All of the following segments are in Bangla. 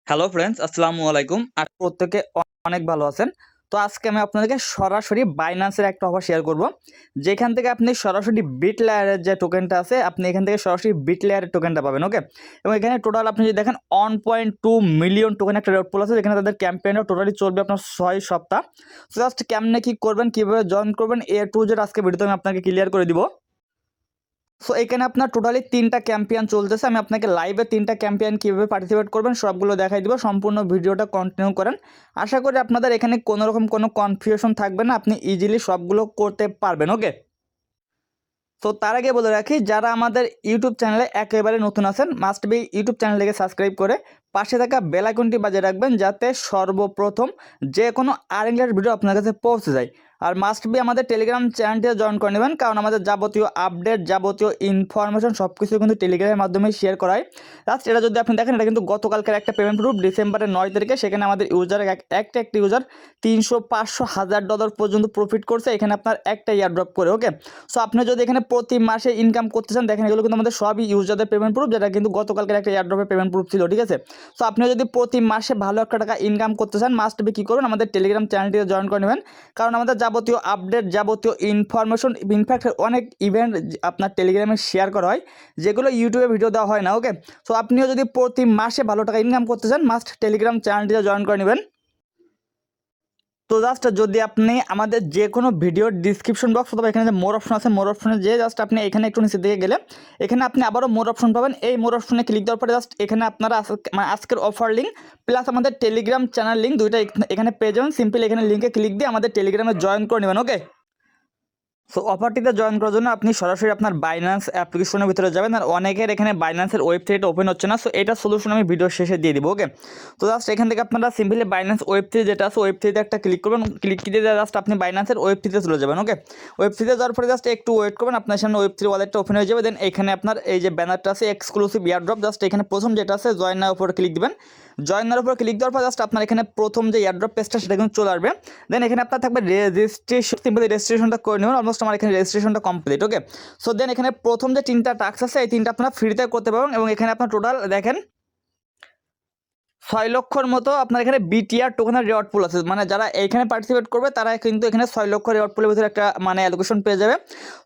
হ্যালো ফ্রেন্ডস, আসসালামু আলাইকুম। প্রত্যেকে অনেক ভালো আছেন। তো আজকে আমি আপনাদেরকে সরাসরি বাইন্যান্সের একটা অফার শেয়ার করব। যেখান থেকে আপনি সরাসরি বিট লেয়ারের যে টোকেনটা আছে, আপনি এখান থেকে সরাসরি বিট লেয়ারের টোকেনটা পাবেন, ওকে? এবং এখানে টোটাল আপনি যদি দেখেন 1.2 মিলিয়ন টোকেন একটা রেট পুল আছে, যেখানে তাদের ক্যাম্পেইনটা টোটালি চলবে আপনার 6 সপ্তাহ। সো জাস্ট কেমনে কি করবেন, কিভাবে জয়েন করবেন, এ টু জেড আজকে ভিডিওতে আমি আপনাকে ক্লিয়ার করে দিব। সো এখানে আপনার টোটালি 3টা ক্যাম্পিয়ন চলতেছে। আমি আপনাকে লাইভে 3টা ক্যাম্পিয়ন কীভাবে পার্টিসিপেট করবেন সবগুলো দেখাই দিব। সম্পূর্ণ ভিডিওটা কন্টিনিউ করেন। আশা করি আপনাদের এখানে কোনো রকম কোনো কনফিউশন থাকবে না, আপনি ইজিলি সবগুলো করতে পারবেন, ওকে? তো তার আগে বলে রাখি, যারা আমাদের ইউটিউব চ্যানেলে একেবারে নতুন আছেন, মাস্ট বি ইউটিউব চ্যানেলটিকে সাবস্ক্রাইব করে পাশে থাকা বেল আইকনটি বাজিয়ে রাখবেন, যাতে সর্বপ্রথম যে কোনো আর্নিংয়ের ভিডিও আপনার কাছে পৌঁছে যায়। আর মাস্ট বি আমাদের টেলিগ্রাম চ্যানেলটিতে জয়েন করে নেবেন, কারণ আমাদের যাবতীয় আপডেট, যাবতীয় ইনফরমেশন সব কিছু কিন্তু টেলিগ্রামের মাধ্যমে শেয়ার করা হয়। লাস্ট এটা যদি আপনি দেখেন, এটা কিন্তু গতকালকের একটা পেমেন্ট প্রুফ, ডিসেম্বরের 9 তারিখে। সেখানে আমাদের ইউজার একটা ইউজার 300, 500, $1000 পর্যন্ত প্রফিট করছে এখানে আপনার একটা ইয়ারড্রপ করে, ওকে? সো আপনি যদি এখানে প্রতি মাসে ইনকাম করতে চান, দেখেন এগুলো কিন্তু আমাদের সবই ইউজারদের পেমেন্ট প্রুফ, যেটা কিন্তু গতকালকের একটা এয়ারড্রপের পেমেন্ট প্রুফ ছিল, ঠিক আছে? সো আপনি যদি প্রতি মাসে ভালো একটা টাকা ইনকাম করতে চান, মাস্ট বি কী করুন, আমাদের টেলিগ্রাম চ্যানেলটিতে জয়েন করে নেবেন, কারণ আমাদের যাবতীয় আপডেট, যাবতীয় ইনফরমেশন, ইনফ্যাক্ট অনেক ইভেন্ট আপনার টেলিগ্রামে শেয়ার করা হয়, যেগুলো ইউটিউবে ভিডিও দেওয়া হয় না, ওকে? সো আপনিও যদি প্রতি মাসে ভালো টাকা ইনকাম করতে চান, মাস্ট টেলিগ্রাম চ্যানেলটিতে জয়েন করে নেবেন। তো জাস্ট যদি আপনি আমাদের যে কোনো ভিডিওর ডিসক্রিপশন বক্স অথবা এখানে যে মোর অপশন আছে, মোর অপশনে যে জাস্ট আপনি এখানে একটু নিচে দিকে গেলে এখানে আপনি আবারও মোর অপশন পাবেন। এই মোর অপশনে ক্লিক দেওয়ার পরে জাস্ট এখানে আপনারা আজকের অফার লিঙ্ক প্লাস আমাদের টেলিগ্রাম চ্যানেল লিঙ্ক দুইটা এখানে পেয়ে যাবেন। সিম্পলি এখানে লিঙ্কে ক্লিক দিয়ে আমাদের টেলিগ্রামে জয়েন করে নেবেন, ওকে? সো অফারটিতে জয়েন করার জন্য আপনি সরাসরি আপনার বাইন্যান্স অ্যাপ্লিকেশনের ভিতরে যাবেন। আর অনেকের এখানে বাইন্যান্সের ওয়েবসাইট ওপেন হচ্ছে না, সো এটা সলিউশন আমি ভিডিও শেষে দিয়ে দিব, ওকে? তো জাস্ট এখান থেকে আপনারা সিম্পলি বাইন্যান্স ওয়েব থ্রি যেটা আছে, ওয়েব থ্রিতে একটা ক্লিক করবেন। ক্লিক দিয়ে জাস্ট আপনি বাইন্যান্সের ওয়েব থ্রিতে চলে যাবেন, ওকে? ওয়েব থ্রিতে যাওয়ার পরে জাস্ট একটু ওয়েট করবেন, আপনার সামনে ওয়েব থ্রি ওয়ালেটটা ওপেন হয়ে যাবে। দেন এখানে আপনার এই যে ব্যানারটা আছে এক্সক্লুসিভ ইয়ারড্রপ, জাস্ট এখানে প্রথম যেটা আছে জয়েন নাও উপর ক্লিক দিবেন। জয়েনের উপর ক্লিক দেওয়ার পর জাস্ট আপনার এখানে প্রথম যে ইয়ারড্রপ পেজটা সেটা কিন্তু চলে আসবে। দেন এখানে আপনার থাকবে রেজিস্ট্রেশন, সিম্পলি রেজিস্ট্রেশনটা করে নেবেন। অলমোস্ট আমার এখানে রেজিস্ট্রেশনটা কমপ্লিট, ওকে? সো দেন এখানে প্রথম যে 3টা টাস্ক আছে, এই 3টা আপনারা ফ্রিতে করতে পারবেন। এবং এখানে আপনার টোটাল দেখেন 6 লক্ষর মতো আপনার এখানে বিটিআর টোকেনের রিওয়ার্ড পুল আছে। মানে যারা এইখানে পার্টিসিপেট করবে তারা কিন্তু এখানে 6 লক্ষ রিওয়ার্ড পুলের ভিতরে একটা মানে অ্যালোকেশন পেয়ে যাবে।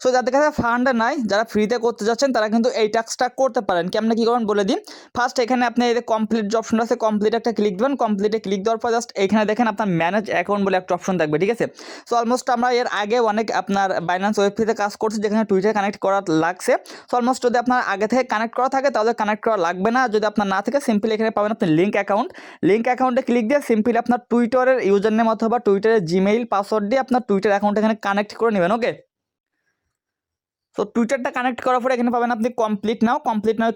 সো যাদের কাছে ফান্ড নাই, যারা ফ্রিতে করতে যাচ্ছেন, তারা কিন্তু এই টাস্কটা করতে পারেন। কেমনে কী করবেন বলে দিন। ফার্স্ট এখানে আপনি এই যে কমপ্লিট যে অপশন আছে, কমপ্লিট একটা ক্লিক দেবেন। কমপ্লিটে ক্লিক দেওয়ার পর জাস্ট এখানে দেখেন আপনার ম্যানেজ অ্যাকাউন্ট বলে একটা অপশন থাকবে, ঠিক আছে? সো অলমোস্ট আমরা এর আগে অনেক আপনার বাইন্যান্স ওয়েবসাইটে কাজ করছি, যেখানে টুইটার কানেক্ট করা লাগছে। সো অলমোস্ট যদি আপনার আগে থেকে কানেক্ট করা থাকে তাহলে কানেক্ট করা লাগবে না। যদি আপনার না থাকে, সিম্পলি এখানে পাবেন আপনি লিঙ্ক অ্যাকাউন্টে ক্লিক দিয়ে সিম্পলি আপনার টুইটারের ইউজার নেম অথবা টুইটারের জিমেইল পাসওয়ার্ড দিয়ে আপনার টুইটার অ্যাকাউন্ট এখানে কানেক্ট করে নেবেন, ওকে? তো টুইটারটা কানেক্ট করার পরে এখানে পাবেন আপনি কমপ্লিট নাও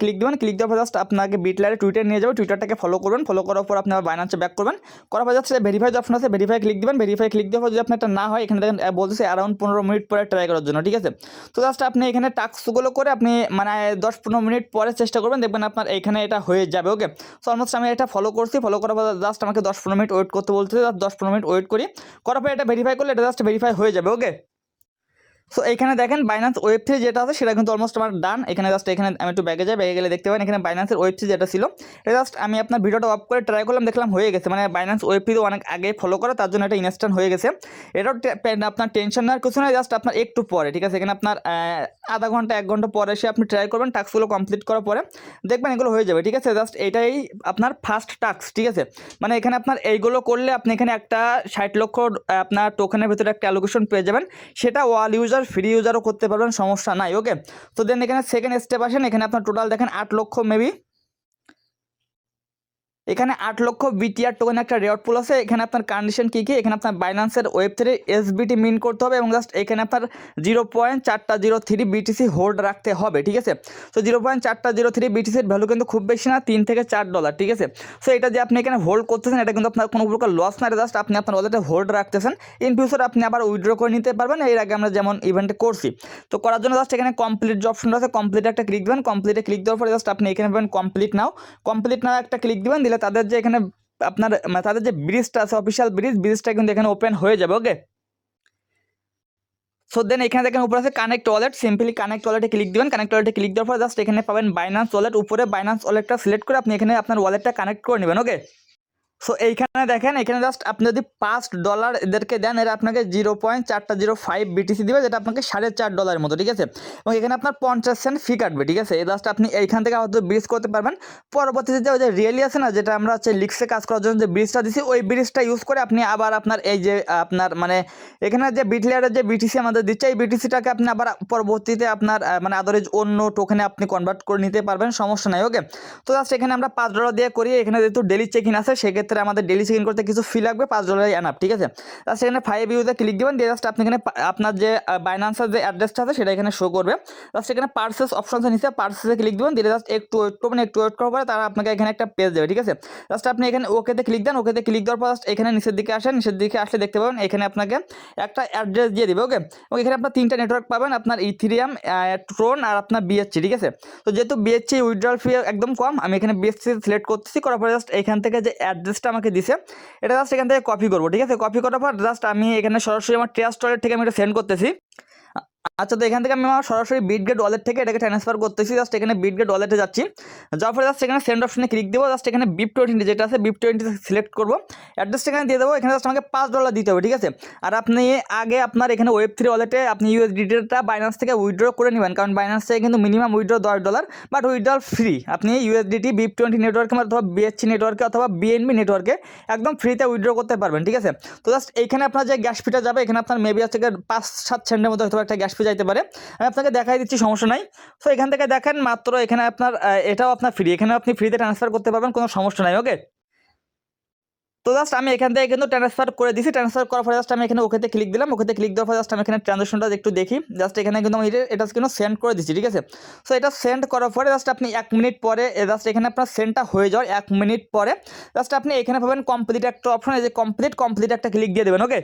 ক্লিক দেবেন। ক্লিক দেওয়ার পর জাস্ট আপনাকে বিটলারে টুইটার নিয়ে যাবে, টুইটারটাকে ফলো করবেন। ফলো করার পর আপনি বাইন্যান্সে ব্যাক করবেন। করার পর যাচ্ছে ভেরিফাই যে অপশন আছে, ভেরিফাই ক্লিক দেবেন। ভেরিফাই ক্লিক দেওয়ার পর যদি আপনার এটা না হয়, এখানে দেখেন বলতেছে অ্যারাউন্ড 15 মিনিট পরে ট্রাই করার জন্য, ঠিক আছে? তো জাস্ট আপনি এখানে টাস্কগুলো করে আপনি মানে 10-15 মিনিট পরে চেষ্টা করবেন, দেখবেন আপনার এখানে এটা হয়ে যাবে, ওকে? সো অলমোস্ট আমি এটা ফলো করছি। ফলো করার পর জাস্ট আমাকে 10-15 মিনিট ওয়েট করতে বলতেছে। 10-15 মিনিট ওয়েট করি, করার পর এটা ভেরিফাই করলে এটা জাস্ট ভেরিফাই হয়ে যাবে, ওকে? সো এখানে দেখেন বাইন্যান্স ওয়েব থ্রি যেটা আছে সেটা কিন্তু অলমোস্ট আমার ডান। এখানে জাস্ট এখানে আমি একটু ব্যাগে যাই, ব্যাগে গেলে দেখতে পাবেন এখানে বাইন্যান্সের ওয়েব থ্রি যেটা ছিল, এটা জাস্ট আমি আপনার ভিডিওটা অফ করে ট্রাই করলাম, দেখলাম হয়ে গেছে। মানে বাইন্যান্স ওয়েব থ্রি অনেক আগে ফলো করে, তার জন্য এটা ইনস্ট্যান্ট হয়ে গেছে। এটাও আপনার টেনশন নেওয়ার কিছু নয়, জাস্ট আপনার একটু পরে, ঠিক আছে? এখানে আপনার আধা ঘন্টা 1 ঘন্টা পরে এসে আপনি ট্রাই করবেন, টাস্কগুলো কমপ্লিট করার পরে দেখবেন এগুলো হয়ে যাবে, ঠিক আছে? জাস্ট এটাই আপনার ফার্স্ট টাস্ক, ঠিক আছে? মানে এখানে আপনার এইগুলো করলে আপনি এখানে একটা 60 লক্ষ আপনার টোকেনের ভিতরে একটা অ্যালোকেশন পেয়ে যাবেন। সেটা ওয়াল ইউজার, ফ্রি ইউজারও করতে পারবেন, সমস্যা নাই, ওকে? তো দেন এখানে সেকেন্ড স্টেপ আসেন। এখানে আপনার টোটাল দেখেন 8 লক্ষ মেবি, এখানে 8 লক্ষ বিটিআর টোকেন একটা রেওয়ার্ড পুল আছে। এখানে আপনার কন্ডিশন কী কী, এখানে আপনার বাইন্যান্সের ওয়েব থ্রি এসবিটি মিন করতে হবে এবং জাস্ট এখানে আপনার 0.403 বিটিসি হোল্ড রাখতে হবে, ঠিক আছে? তো 0.403 বিটিসির ভ্যালু কিন্তু খুব বেশি না, $3 থেকে $4, ঠিক আছে? সো এটা যে আপনি এখানে হোল্ড করতেছেন, এটা কিন্তু আপনার কোনো প্রকার লস না, জাস্ট আপনি আপনার ওয়ালেটে হোল্ড রাখতেছেন। ইন ফিউচার আপনি আবার উইথড্র করে নিতে পারবেন, এর আগে আমরা যেমন ইভেন্টে করছি। তো করার জন্য জাস্ট এখানে কমপ্লিট যে অপশনটা আছে, কমপ্লিট একটা ক্লিক দেবেন। কমপ্লিটে ক্লিক দেওয়ার পরে জাস্ট আপনি এখানে পাবেন কমপ্লিট নাও একটা ক্লিক দিবেন, দিলে তাদের যে এখানে আপনার তাদের যে ব্রিজটা আছে, অফিসিয়াল ব্রিজটা কিন্তু এখানে ওপেন হয়ে যাবে, ওকে? সো দেন এখানে দেখেন উপরে আছে কানেক্ট ওয়ালেট, সিম্পলি কানেক্ট ওয়ালেটে ক্লিক দিবেন। কানেক্ট ওয়ালেটে ক্লিক দেওয়ার পর জাস্ট এখানে পাবেন বাইন্যান্স ওয়ালেট, উপরে বাইন্যান্স ওয়ালেটটা সিলেক্ট করে আপনি এখানে আপনার ওয়ালেটটা কানেক্ট করে নেবেন। ওকে, সো এইখানে দেখেন, এখানে জাস্ট আপনি যদি $5 এদেরকে দেন, এরা আপনাকে 0.405 BTC দিবে, যেটা আপনাকে $4.5 মতো, ঠিক আছে। এবং এখানে আপনার 50 সেন্ট ফি কাটবে, ঠিক আছে। এই জাস্ট আপনি এইখান থেকে হয়তো ব্রিজ করতে পারবেন। পরবর্তীতে যে ওই যে রিয়েলি আছে না, যেটা আমরা হচ্ছে লিক্সে কাজ করার জন্য যে ব্রিজটা দিছি, ওই ব্রিজটা ইউজ করে আপনি আবার আপনার এই যে আপনার মানে এখানে যে বিটলেয়ারের যে BTC আমাদের দিচ্ছে, এই BTCটাকে আপনি আবার পরবর্তীতে আপনার মানে আদারেজ অন্য টোকেনে আপনি কনভার্ট করে নিতে পারবেন, সমস্যা নাই। ওকে, তো জাস্ট এখানে আমরা $5 দিয়ে করি। এখানে যেহেতু ডেলি চেক ইন আছে, সেক্ষেত্রে আমাদের ডেলি চেক ইন করতে কিছু ফি লাগবে, $5 এনাফ, ঠিক আছে। জাস্ট এখানে 5 ইউতে ক্লিক দিবেন, দিয়ে জাস্ট আপনি এখানে আপনার যে বাইন্যান্সের যে অ্যাড্রেসটা আছে সেটা এখানে শো করবে। জাস্ট এখানে পার্সেস অপশন আছে নিচে, পার্সেসে ক্লিক দিবেন, দিয়ে জাস্ট একটু ওয়েট করবেন। একটু ওয়েট করার পরে তারা আপনাকে এখানে একটা পেজ দেবে, ঠিক আছে। জাস্ট আপনি এখানে ওকেতে ক্লিক দেন। ওকেতে ক্লিক দেওয়ার পর জাস্ট এখানে নিচের দিকে আসেন। নিচের দিকে আসলে দেখতে পাবেন এখানে আপনাকে একটা অ্যাড্রেস দিয়ে দিবে। ওকে, এবং এখানে আপনার 3টা নেটওয়ার্ক পাবেন, আপনার ইথেরিয়াম, ট্রোন আর আপনার BSC, ঠিক আছে। তো যেহেতু BSC উইথড্রল ফি একদম কম, আমি এখানে BSC সিলেক্ট করতেছি। করার পরে জাস্ট এখান থেকে যে অ্যাড্রেসটা আমাকে দিছে, এটা জাস্ট এখান থেকে কপি করবো, ঠিক আছে। কপি করার পর জাস্ট আমি এখানে সরাসরি আমার ট্রাস্ট ওয়ালেট থেকে আমি এটা সেন্ড করতেছি। আচ্ছা, তো এখান থেকে আমি আমার সরাসরি বিটগেট ওয়ালেট থেকে এটাকে ট্রান্সফার করতেছি। জাস্ট এখানে বিটগেট ওয়ালেটে যাচ্ছি, যাওয়ার পরে জাস্ট এখানে সেন্ড অপশনে ক্লিক দেবো। জাস্ট এখানে BIP20 যেটা আছে, BIP20 সিলেক্ট করবো, অ্যাড্রেসটা এখানে দিয়ে দেবো। এখানে জাস্ট আমাকে $5 দিতে হবে, ঠিক আছে। আর আপনি আগে আপনার এখানে Web3 ওয়ালেটে আপনি USDT-টা বাইন্যান্স থেকে উইথড্র করে নেবেন, কারণ বাইন্যান্স থেকে কিন্তু minimum withdraw $10, but withdrawal free. আপনি USDT BIP20 নেটওয়ার্কে অথবা BSC নেটওয়ার্কে অথবা BNB নেটওয়ার্কে একদম ফ্রিতে উইথড্র করতে পারবেন, ঠিক আছে। তো জাস্ট এইখানে আপনার যে গ্যাস ফিটা যাবে, এখানে আপনার মেবি হচ্ছে 5-7 সেন্টের মতো হয়তো একটা গ্যাস ফি যাইতে পারে। আমি আপনাকে দেখাই দিচ্ছি, সমস্যা নাই। সো এখান থেকে দেখেন মাত্র এখানে আপনার এটাও আপনার ফ্রি, এখানে আপনি ফ্রিতে ট্রান্সফার করতে পারবেন, কোনো সমস্যা নাই। ওকে, তো জাস্ট আমি এখান থেকে কিন্তু ট্রান্সফার করে দিছি। ট্রান্সফার করার পরে জাস্ট আমি এখানে ওকেতে ক্লিক দিলাম। ওকেতে ক্লিক দেওয়ার পরে জাস্ট আমি এখানে ট্রানজাকশনটা একটু দেখি। জাস্ট এখানে কিন্তু আমি এটা কিন্তু সেন্ড করে দিচ্ছি, ঠিক আছে। সো এটা সেন্ড করার পরে জাস্ট আপনি 1 মিনিট পরে জাস্ট এখানে আপনার সেন্ডটা হয়ে যাওয়ার 1 মিনিট পরে জাস্ট আপনি এখানে পাবেন কমপ্লিট একটা অপশন, এই যে কমপ্লিট একটা ক্লিক দিয়ে দেবেন। ওকে,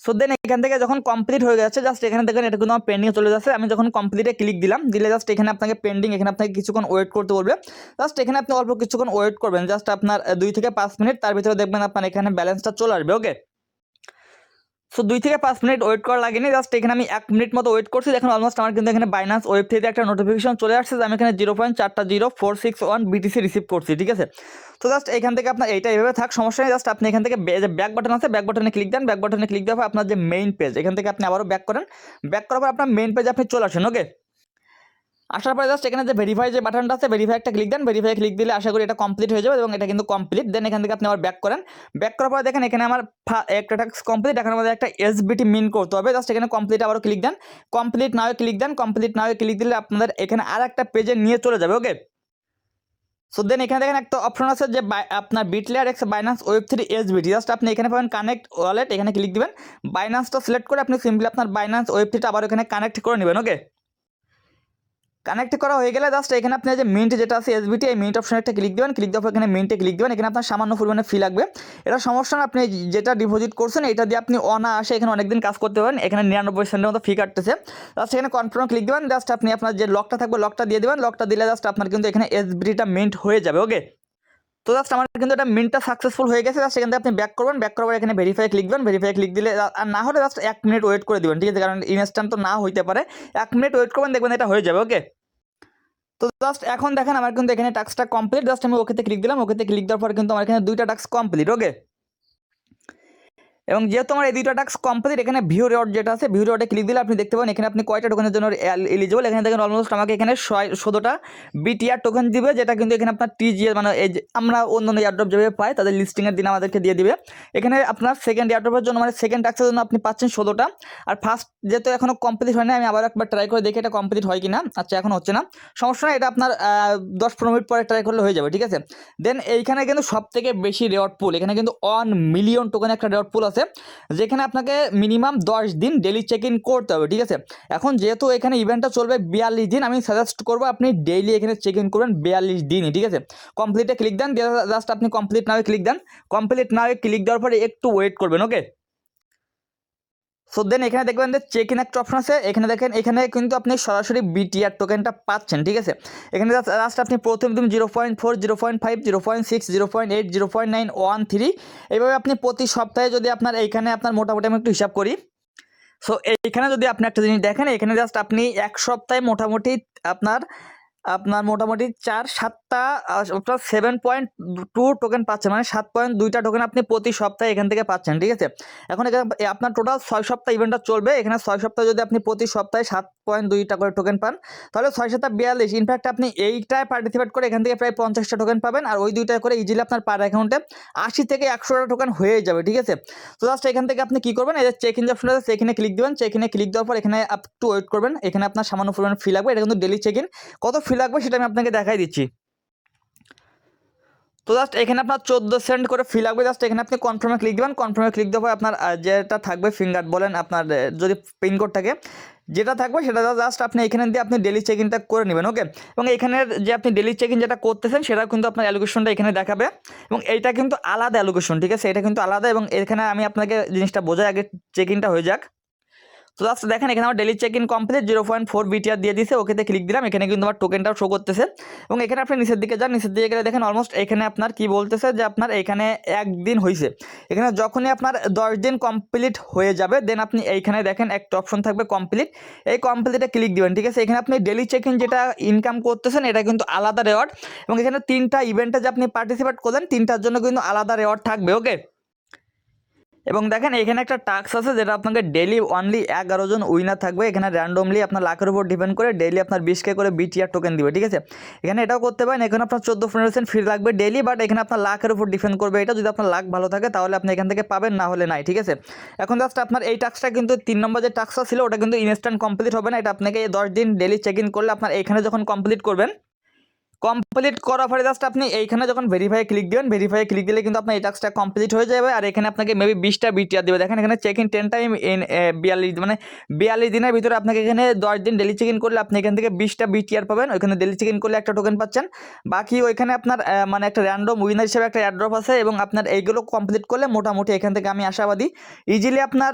সো দেন এখান থেকে যখন কমপ্লিট হয়ে যাচ্ছে, জাস্ট এখানে দেখেন এটা কিন্তু আমার পেন্ডিং চলে যাচ্ছে। আমি যখন কমপ্লিটে ক্লিক দিলাম, দিলে জাস্ট এখানে আপনাকে পেন্ডিং, এখানে আপনাকে কিছুক্ষণ ওয়েট করতে বলবে। জাস্ট এখানে আপনি অল্প কিছুক্ষণ ওয়েট করবেন, জাস্ট আপনার 2 থেকে 5 মিনিট, তার ভিতরে দেখবেন আপনার এখানে ব্যালেন্সটা চলে আসবে। ওকে, সো 2 থেকে 5 মিনিট ওয়েট করা লাগেনি, জাস্ট এখানে আমি 1 মিনিট মতো ওয়েট করছি। দেখুন অলমোস্ট আমার কিন্তু এখানে বাইন্যান্স ওয়েব থেকে একটা নোটিফিকেশন চলে আসছে যে আমি এখানে 0.40461 BTC রিসিভ করছি, ঠিক আছে। তো জাস্ট এখান থেকে আপনার এইটা এইভাবে থাক, সমস্যা নেই। জাস্ট আপনি এখান থেকে যে ব্যাক বাটন আছে, ব্যাক বাটনে ক্লিক দেন। ব্যাক বাটনে ক্লিক দেওয়ার পর আপনার যে মেইন পেজ, এখান থেকে আপনি আবারও ব্যাক করেন। ব্যাক করার পর আপনার মেইন পেজে আপনি চলে আসেন। ওকে, আসার পরে জাস্ট এখানে যে ভেরিফাই যে বাটনটা আছে, ভেরিফাই একটা ক্লিক দেন। ভেরিফাই ক্লিক দিলে আশা করি এটা কমপ্লিট হয়ে যাবে, এবং এটা কিন্তু কমপ্লিট। দেন এখান থেকে আপনি আবার ব্যাক করেন। ব্যাক করার পরে দেখেন এখানে আমার একটা টাস্ক কমপ্লিট, এখন আমাদের একটা SBT মিন করতে হবে। জাস্ট এখানে কমপ্লিট আবারও ক্লিক দেন। কমপ্লিট নাও ক্লিক দেন। কমপ্লিট নাও ক্লিক দিলে আপনাদের এখানে আর একটা পেজে নিয়ে চলে যাবে। ওকে, সো দেন এখানে দেখেন একটা অপশন আছে যে আপনার Bitlayer x Binance Web3 SBT, just আপনি এখানে পাবেন কানেক্ট ওয়ালেট, এখানে ক্লিক দিবেন। বাইন্যান্সটা সিলেক্ট করে আপনি সিম্পলি আপনার বাইন্যান্স Web3টা আবার এখানে কানেক্ট করে নেবেন। ওকে, কানেক্ট করা হয়ে গেলে জাস্ট এখানে আপনি যে মিন্ট যেটা আছে SBT, এই মিন্ট অপশনে একটা ক্লিক দেবেন। ক্লিক দেওয়ার পর এখানে মিন্টে ক্লিক দেবেন। এখানে আপনার সামান্য পরিমাণে ফি লাগবে, এটা সমস্যা না। আপনি যেটা ডিপোজিট করছেন এটা দিয়ে আপনি অনায়াসে এখানে অনেকদিন কাজ করতে পারেন। এখানে 99 সেন্টের মতো ফি কাটতেছে। জাস্ট এখানে কনফার্ম ক্লিক দেবেন। জাস্ট আপনি আপনার যে লকটা থাকবে লকটা দিয়ে দেবেন। লকটা দিলে জাস্ট আপনার কিন্তু এখানে SBTটা মিন্ট হয়ে যাবে। ওকে, তো জাস্ট আমার কিন্তু এটা মিন্টটা সাকসেসফুল হয়ে গেছে। জাস্ট এখান থেকে আপনি ব্যাক করবেন। ব্যাক করার পর এখানে ভেরিফাই ক্লিক দেবেন। ভেরিফাই ক্লিক দিলে আর না হলে জাস্ট 1 মিনিট ওয়েট করে দিবেন, ঠিক আছে, কারণ ইনস্ট্যান্ট তো না হইতে পারে। 1 মিনিট ওয়েট করবেন, দেখবেন এটা হয়ে যাবে। ওকে, তো জাস্ট এখন দেখেন আমার কিন্তু এখানে টাস্কটা কমপ্লিট। জাস্ট আমি ওকেতে ক্লিক দিলাম। ওকেতে ক্লিক দেওয়ার পর কিন্তু আমার এখানে 2টা টাস্ক কমপ্লিট। ওকে, এবং যেহেতু আমার এই 2টা টাস্ক কমপ্লিট, এখানে ভিউ রিওয়ার্ড যেটা আছে, ভিউ রিওয়ার্ডে ক্লিক দিলে আপনি দেখতে পাবেন এখানে আপনি কয়টা টোকেনের জন্য এলিজিবল। এখানে দেখেন অলমোস্ট আমাকে এখানে 16টা BTR টোকেন দিবে, যেটা কিন্তু এখানে আপনার TGS মানে এই যে আমরা অন্য এয়ারড্রপ যেভাবে পাই তাদের লিস্টিংয়ের দিন আমাদেরকে দিয়ে দিবে। এখানে আপনার সেকেন্ড এয়ারড্রপের জন্য মানে সেকেন্ড টাস্কের জন্য আপনি পাচ্ছেন 16টা। আর ফার্স্ট যেহেতু এখনও কমপ্লিট হয় না, আমি আবার একবার ট্রাই করে দেখি এটা কমপ্লিট হয় কিনা। আচ্ছা, এখন হচ্ছে না, সমস্যা না, এটা আপনার 10-15 মিনিট পরে ট্রাই করলে হয়ে যাবে, ঠিক আছে। দেন এইখানে কিন্তু সব থেকে বেশি রেওয়ার্ড পুল, এখানে কিন্তু 1 মিলিয়ন টোকেন একটা রেওয়ার্ড পুল আছে, যেখানে আপনাকে মিনিমাম 10 দিন ডেলি চেক ইন করতে হবে, ঠিক আছে। এখন যেহেতু এখানে ইভেন্টটা চলবে 42 দিন, আমি সাজেস্ট করবো আপনি ডেইলি এখানে চেক ইন করবেন 42 দিনই, ঠিক আছে। কমপ্লিটে ক্লিক দেন, জাস্ট আপনি কমপ্লিট নাও ক্লিক দেন। কমপ্লিট নাও ক্লিক দেওয়ার পরে একটু ওয়েট করবেন। ওকে, সো দেন এখানে দেখবেন যে চেক ইন একটা অপশন আছে। এখানে দেখেন এখানে কিন্তু আপনি সরাসরি BTR টোকেনটা পাচ্ছেন, ঠিক আছে। এখানে জাস্ট আপনি প্রথম দিন 0.4, 0.5, 0.6, 0.8, 0.9, 1, 3 এইভাবে আপনি প্রতি সপ্তাহে যদি আপনার এইখানে আপনার মোটামুটি আমি একটু হিসাব করি, সো এইখানে যদি আপনি একটা জিনিস দেখেন, এখানে জাস্ট আপনি এক সপ্তাহে মোটামুটি আপনার আপনার মোটামুটি 4-7টা আপনার 7.2 টোকেন পাচ্ছেন, মানে 7.2টা টোকেন আপনি প্রতি সপ্তাহে এখান থেকে পাচ্ছেন, ঠিক আছে। এখন এখানে আপনার টোটাল 6 সপ্তাহ ইভেন্টটা চলবে। এখানে 6 সপ্তাহ যদি আপনি প্রতি সপ্তাহে 7.2টা করে টোকেন পান, তাহলে 6 7 42। ইনফ্যাক্ট আপনি এইটায় পার্টিসিপেট করে এখান থেকে প্রায় 50টা টোকেন পাবেন, আর ওই 2টা করে ইজিলি আপনার পার অ্যাকাউন্টে 80 থেকে 100টা টোকেন হয়ে যাবে, ঠিক আছে। তো জাস্ট এখান থেকে আপনি কি করবেন, এই যে চেক ইন যে অপশন আছে সেখানে ক্লিক দিবেন। চেক ইনে ক্লিক দেওয়ার পর এখানে একটু ওয়েট করবেন। এখানে আপনার সামান্য পরিমাণ ফি লাগবে, এটা কিন্তু ডেলি চেক ইন। কত ফি লাগবে সেটা আমি আপনাকে দেখাই দিচ্ছি। তো জাস্ট এখানে আপনার 14 সেন্ট করে ফি লাগবে। জাস্ট এখানে আপনি কনফার্মে ক্লিক দিবেন। কনফার্মে ক্লিক দেওয়ার পর আপনার যেটা থাকবে ফিঙ্গার বলেন, আপনার যদি পিনকোড থাকে যেটা থাকবে সেটা জাস্ট আপনি এখানে দিয়ে আপনি ডেলি চেক ইনটা করে নেবেন, ওকে। এবং এখানের যে আপনি ডেলি চেক ইন যেটা করতেছেন সেটা কিন্তু আপনার অ্যালোকেশনটা এখানে দেখাবে, এবং এইটা কিন্তু আলাদা অ্যালোকেশন, ঠিক আছে, এটা কিন্তু আলাদা। এবং এখানে আমি আপনাকে জিনিসটা বোঝাই, আগে চেক ইনটা হয়ে যাক। তো জাস্ট দেখেন এখানে আমার daily check in complete 0.4 BTR দিয়ে দিছে, ওকেতে ক্লিক দিলাম। এখানে কিন্তু আমার টোকেনটাও শো করতেছে। এবং এখানে আপনি নিচের দিকে যান, নিচের দিকে গেলে দেখেন অলমোস্ট এখানে আপনার কি বলতেছে যে আপনার এখানে একদিন হয়েছে। এখানে যখনই আপনার 10 দিন কমপ্লিট হয়ে যাবে দেন আপনি এইখানে দেখেন একটা অপশন থাকবে কমপ্লিট, এই কমপ্লিটে ক্লিক দিবেন, ঠিক আছে। এখানে আপনি ডেলি চেক ইন যেটা ইনকাম করতেছেন এটা কিন্তু আলাদা রেওয়ার্ড, এবং এখানে 3টা ইভেন্টে যে আপনি পার্টিসিপেট করলেন 3টার জন্য কিন্তু আলাদা রেওয়ার্ড থাকবে, ওকে। এবং দেখেন এখানে একটা টাস্ক আছে যেটা আপনাকে ডেইলি অনলি 11 জন উইনার থাকবে। এখানে র্যান্ডমলি আপনার লাখের উপর ডিপেন্ড করে ডেইলি আপনার 20K করে বিটিআর টোকেন দিবে, ঠিক আছে। এখানে এটাও করতে পারেন। এখানে আপনার 14% ফি লাগবে ডেইলি, বাট এখানে আপনার লাখের উপর ডিপেন্ড করবে। এটা যদি আপনার লাখ ভালো থাকে তাহলে আপনি এখান থেকে পাবেন, না হলে নাই, ঠিক আছে। এখন জাস্ট আপনার এই টাস্কটা কিন্তু 3 নম্বর যে টাস্কটা ছিল ওটা কিন্তু ইনস্ট্যান্ট কমপ্লিট হবে না। এটা আপনাকে 10 দিন ডেইলি চেক ইন করলে আপনার এখানে যখন কমপ্লিট করবেন, কমপ্লিট করার পরে জাস্ট আপনি এইখানে যখন ভেরিফাই ক্লিক দিবেন, ভেরিফাই ক্লিক দিলে কিন্তু আপনার এই টাস্কটা কমপ্লিট হয়ে যাবে। আর এখানে আপনাকে মেবি 20টা বিটিআর দেবে। দেখেন এখানে চেক ইন 10 টাইম ইন 42, মানে 42 দিনের ভিতরে আপনাকে এখানে 10 দিন ডেলি চেক ইন করলে আপনি এখান থেকে 20টা বিটিআর পাবেন। ওইখানে ডেলি চেক ইন করলে একটা টোকেন পাচ্ছেন। বাকি ওইখানে আপনার মানে একটা র্যান্ডম উইনার হিসেবে একটা এয়ারড্রপ আছে, এবং আপনার এইগুলো কমপ্লিট করলে মোটামুটি এখান থেকে আমি আশাবাদী ইজিলি আপনার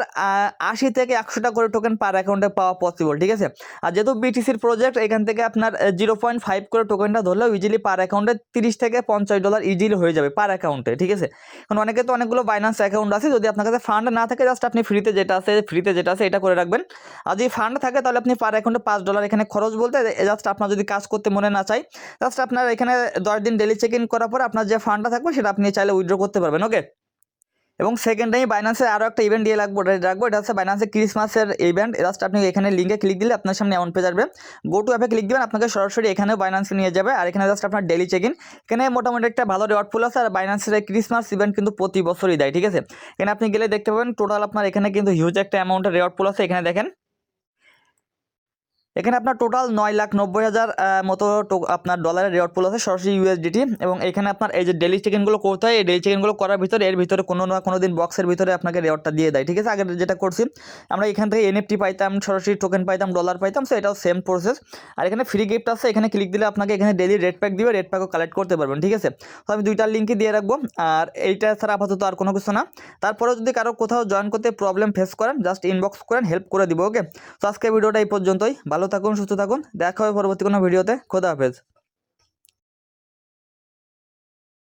80 থেকে 100টা করে টোকেন পার অ্যাকাউন্টে পাওয়া পসিবল, ঠিক আছে। আর যেহেতু বিটিসির প্রজেক্ট, এখান থেকে আপনার 0.5 করে টোকেনটা ধরলেও ইজিলি পার অ্যাকাউন্টে 30 থেকে $50 ইজিলি হয়ে যাবে পার অ্যাকাউন্টে, ঠিক আছে। কারণ অনেকে তো অনেকগুলো বাইন্যান্স অ্যাকাউন্ট আছে, যদি আপনার কাছে ফান্ড না থাকে জাস্ট আপনি ফ্রিতে যেটা আছে এটা করে রাখবেন। আর যদি ফান্ড থাকে তাহলে আপনি পার অ্যাকাউন্টে $5 এখানে খরচ বলতে জাস্ট আপনার যদি কাজ করতে মনে না চাই, জাস্ট আপনার এখানে 10 দিন ডেলি চেক ইন করার পরে আপনার যে ফান্ডটা থাকবে সেটা আপনি চাইলে উইথড্র করতে পারবেন, ওকে। এবং সেকেন্ড টাইম বাইন্যান্সের আরও একটা ইভেন্ট দিয়ে রাখবো, এটা হচ্ছে বাইন্যান্সের ক্রিসমাসের ইভেন্ট। জাস্ট আপনি এখানে লিঙ্কে ক্লিক দিলে আপনার সামনে এমন পেজ আসবে। গো টু অ্যাপে ক্লিক দিবেন, আপনাকে সরাসরি এখানেও বাইন্যান্সে নিয়ে যাবে। আর এখানে জাস্ট আপনার ডেলি চেক ইন, এখানে মোটামুটি একটা ভালো রিওয়ার্ড পুল আছে। আর বাইন্যান্সের ক্রিসমাস ইভেন্ট কিন্তু প্রতি বছরই দেয়, ঠিক আছে। এখানে আপনি গেলে দেখতে পাবেন টোটাল আপনার এখানে কিন্তু হিউজ একটা অ্যামাউন্টের রিওয়ার্ড পুল আছে। এখানে দেখেন এখানে আপনার টোটাল 9,90,000 মতো আপনার ডলারের রিওয়ার্ড পুল আছে সরাসরি ইউএসডিটি। এবং এখানে আপনার এই যে ডেলি চেক ইনগুলো করতে হয়, এই ডেলি চেক ইনগুলো করার ভিতরে এর ভিতরে কোনো না কোনো দিন বক্সের ভিতরে আপনাকে রিওয়ার্ডটা দিয়ে দেয়, ঠিক আছে। আগে যেটা করছি আমরা এখান থেকে এনএফটি পাইতাম, সরাসরি টোকেন পাইতাম, ডলার পাইতাম, সো এটাও সেম প্রসেস। আর এখানে ফ্রি গিফট আছে, এখানে ক্লিক দিলে আপনাকে এখানে ডেলি রেড প্যাক দিবে, রেড প্যাকও কালেক্ট করতে পারবেন, ঠিক আছে। তো আমি 2টার লিঙ্কই দিয়ে রাখবো। আর এইটা ছাড়া আপাতত আর কোনো কিছু না। তারপরেও যদি কারো কোথাও জয়েন করতে প্রবলেম ফেস করেন জাস্ট ইনবক্স করেন, হেল্প করে দিব, ওকে। তো আজকে ভিডিওটা এই পর্যন্তই। ভালো থাকুন, সুস্থ থাকুন, দেখা হবে পরবর্তী কোনো ভিডিওতে। খোদা হাফেজ।